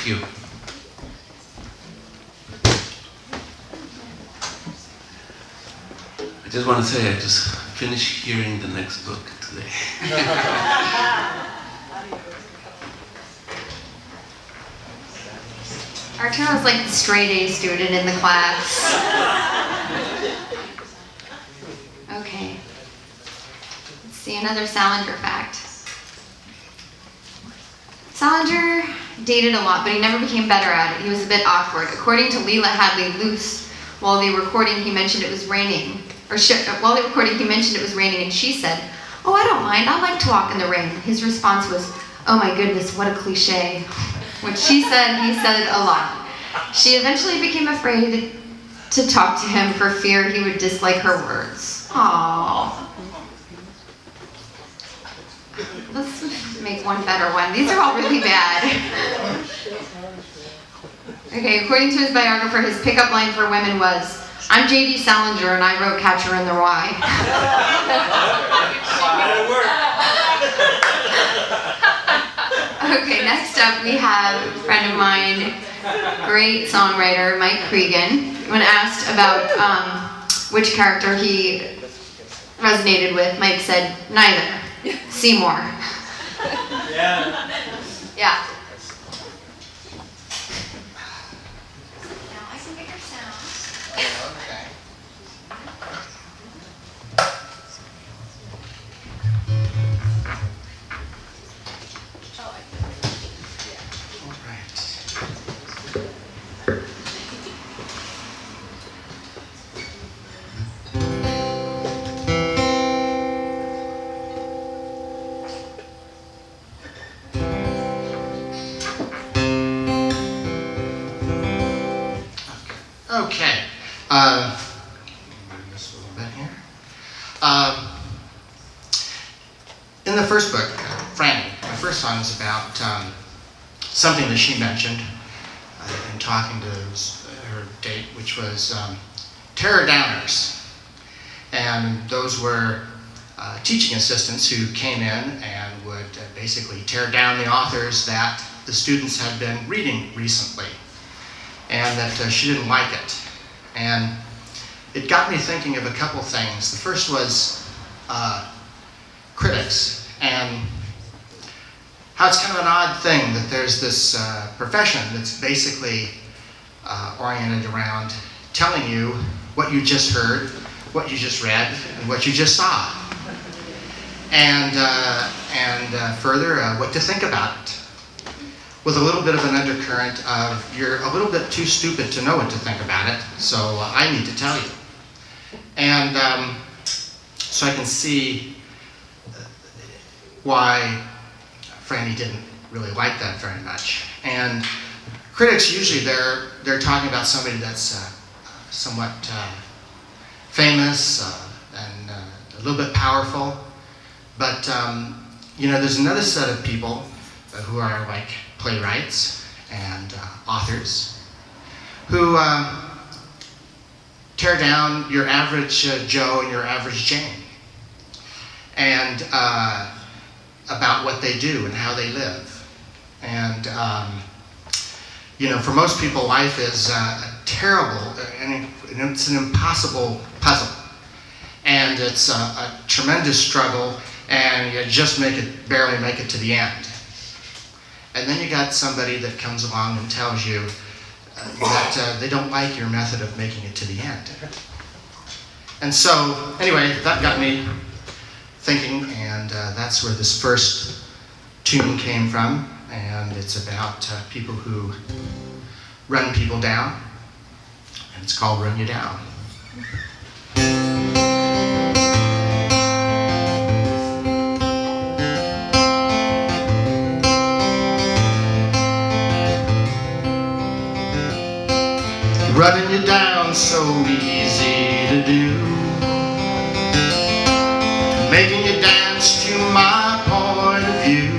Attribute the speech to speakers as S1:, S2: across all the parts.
S1: you. I just want to say I just finished hearing the next book today.
S2: Arturo was like the straight A student in the class. Okay. Let's see, another Salinger fact. Salinger dated a lot, but he never became better at it. He was a bit awkward. According to Leela Hadley Luce, while they were recording, he mentioned it was raining. While they were recording, he mentioned it was raining, and she said, "Oh, I don't mind. I like to walk in the rain." His response was, "Oh my goodness, what a cliche." When she said, he said it a lot. She eventually became afraid to talk to him for fear he would dislike her words. Aww. Let's make one better one. These are all really bad. Okay, according to his biographer, his pickup line for women was, "I'm J.D. Salinger and I wrote Catcher in the Rye." Okay, next up we have a friend of mine, great songwriter, Mike Cregan. When asked about which character he resonated with, Mike said, "Neither. Seymour."
S3: Yeah.
S2: Yeah. Now I can get your sound.
S4: Okay. All right. Okay. Move this a little bit here. In the first book, Franny, my first song is about something that she mentioned in talking to her date, which was terror downers. And those were teaching assistants who came in and would basically tear down the authors that the students had been reading recently, and that she didn't like it. And it got me thinking of a couple things. The first was critics, and how it's kind of an odd thing that there's this profession that's basically oriented around telling you what you just heard, what you just read, and what you just saw. And further, what to think about it, with a little bit of an undercurrent of you're a little bit too stupid to know what to think about it, so I need to tell you. And so I can see why Franny didn't really like that very much. And critics, usually they're talking about somebody that's somewhat famous and a little bit powerful. But there's another set of people who are like playwrights and authors who tear down your average Joe and your average Jane, and about what they do and how they live. And for most people, life is a terrible, and it's an impossible puzzle, and it's a tremendous struggle, and you just barely make it to the end. And then you got somebody that comes along and tells you that they don't like your method of making it to the end. And so, anyway, that got me thinking, and that's where this first tune came from. And it's about people who run people down, and it's called "Run You Down." Running you down so easy to do, making you dance to my point of view.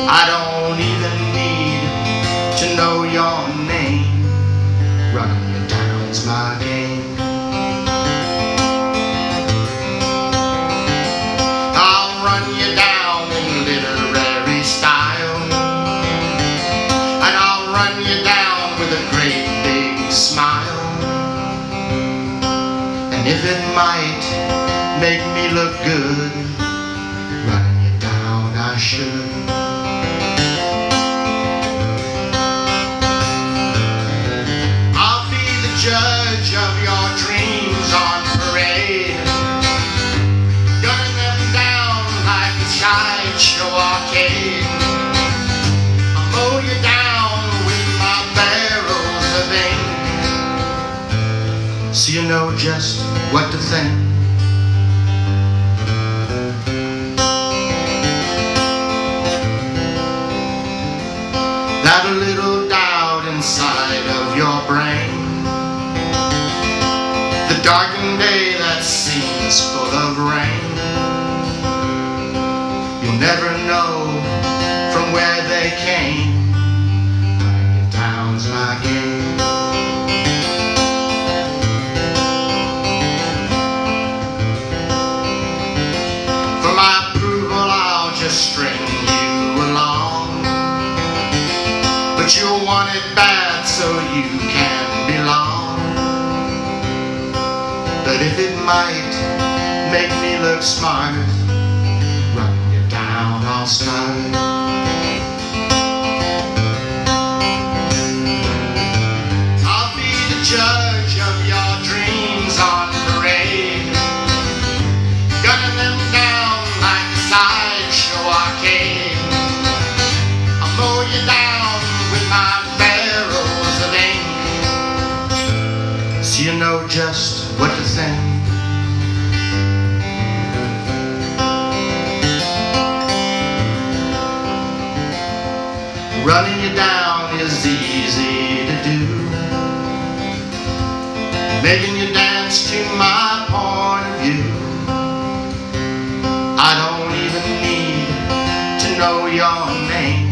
S4: I don't even need to know your name. Running you down's my game. I'll run you down in literary style, should. I'll be the judge of your dreams on parade, gunning them down like a sideshow arcade. I'll mow you down with my barrels of ink, so you know just what to think. That little doubt inside of your brain, the darkened day that seems full of rain, you'll never know from where they came. Writing it down's my game. For my approval I'll just string you along, but you'll want it bad so you can belong. But if it might make me look smart, running you down I'll start. I'll be the judge of your dreams on parade, gunning them down like a sideshow arcade. I'll mow you down with my barrels of ink, so you know just what to think. Running you down is easy to do, making you dance to my point of view. I don't even need to know your name.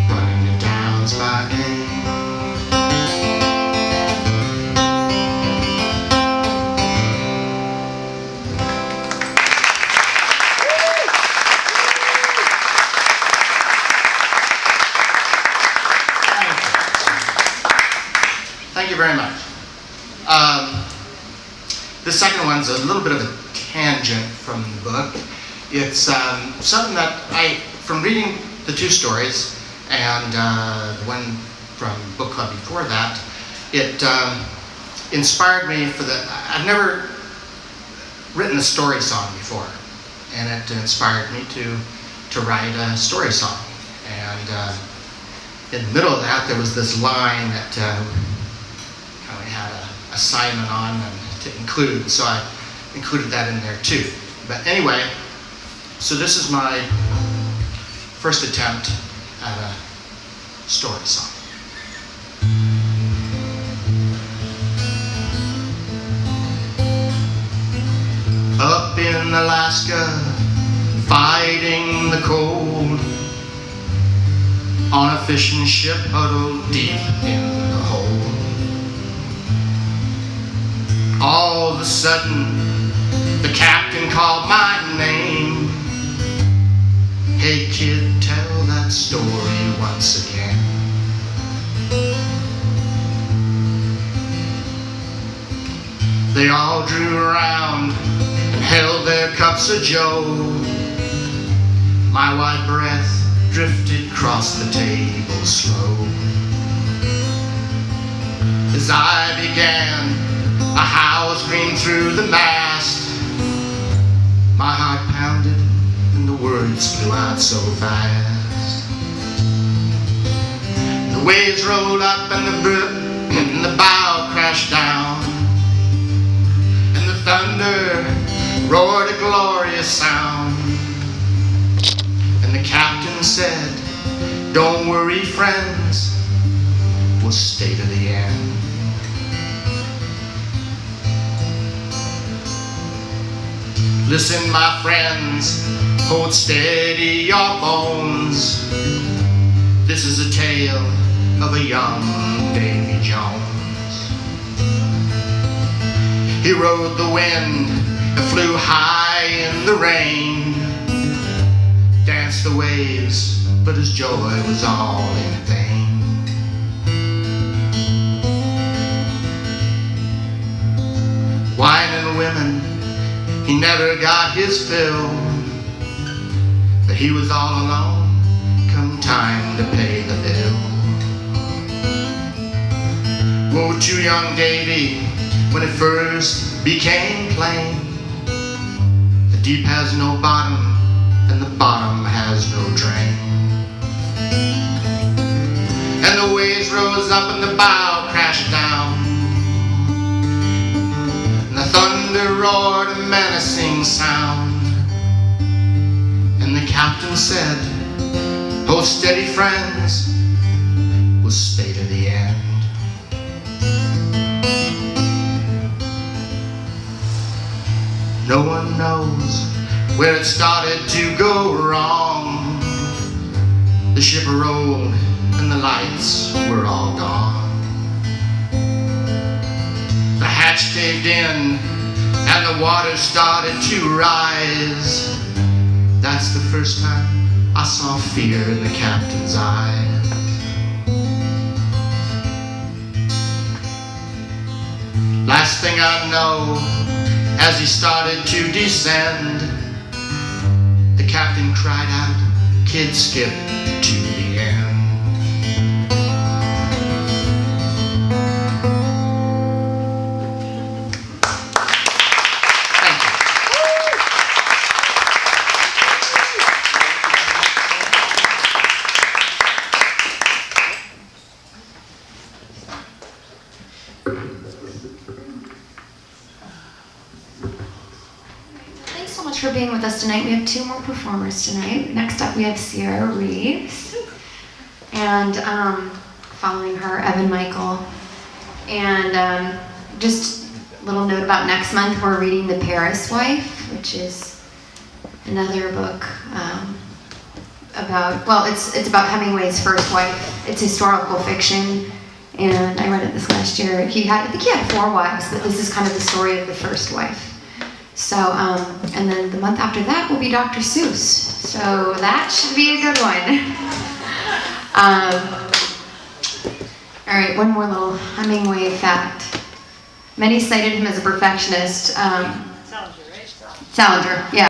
S4: Running you down's my game. Thank you very much. The second one's a little bit of a tangent from the book. It's something that from reading the two stories and the one from book club before that, it inspired me for I've never written a story song before, and it inspired me to write a story song. And in the middle of that, there was this line that I had an assignment on and to include, so I included that in there too. But anyway, so this is my first attempt at a story song. Up in Alaska, fighting the cold, on a fishing ship huddled deep in the hold. All of a sudden, the captain called my name. Hey kid, tell that story once again. They all drew around and held their cups of joe. My white breath drifted across the table slow. As I began, a howl screamed through the mast. My heart pounded and the words flew out so fast. The waves rolled up and the bow crashed down, and the thunder roared a glorious sound. And the captain said, "Don't worry, friends, we'll stay to the end." Listen, my friends, hold steady your bones. This is a tale of a young Davy Jones. He rode the wind and flew high in the rain, danced the waves, but his joy was all in vain. Wine and women, he never got his fill, but he was all alone come time to pay the bill. Woe to young Davy when it first became plain. The deep has no bottom and the bottom has no drain. And the waves rose up and the bow crashed down. And the thunder roared a menacing sound. And the captain said, "Oh, steady friends, we'll stay to the end." No one knows where it started to go wrong. The ship rolled and the lights were all gone. The hatch caved in and the water started to rise. That's the first time I saw fear in the captain's eyes. Last thing I know, as he started to descend, the captain cried out, "Kid, skip to the end." Thank you.
S2: Thanks so much for being with us tonight. We have two more performers tonight. Next up we have Sierra Reeves, and following her, Evan Michael. And just a little note about next month, we're reading The Paris Wife, which is another book about, well, it's about Hemingway's first wife. It's historical fiction, and I read it this last year. I think he had 4 wives, but this is kind of the story of the first wife. So, and then the month after that will be Dr. Seuss. So that should be a good one. All right, one more little Hemingway fact. Many cited him as a perfectionist.
S3: Salinger, right?
S2: Salinger, yeah.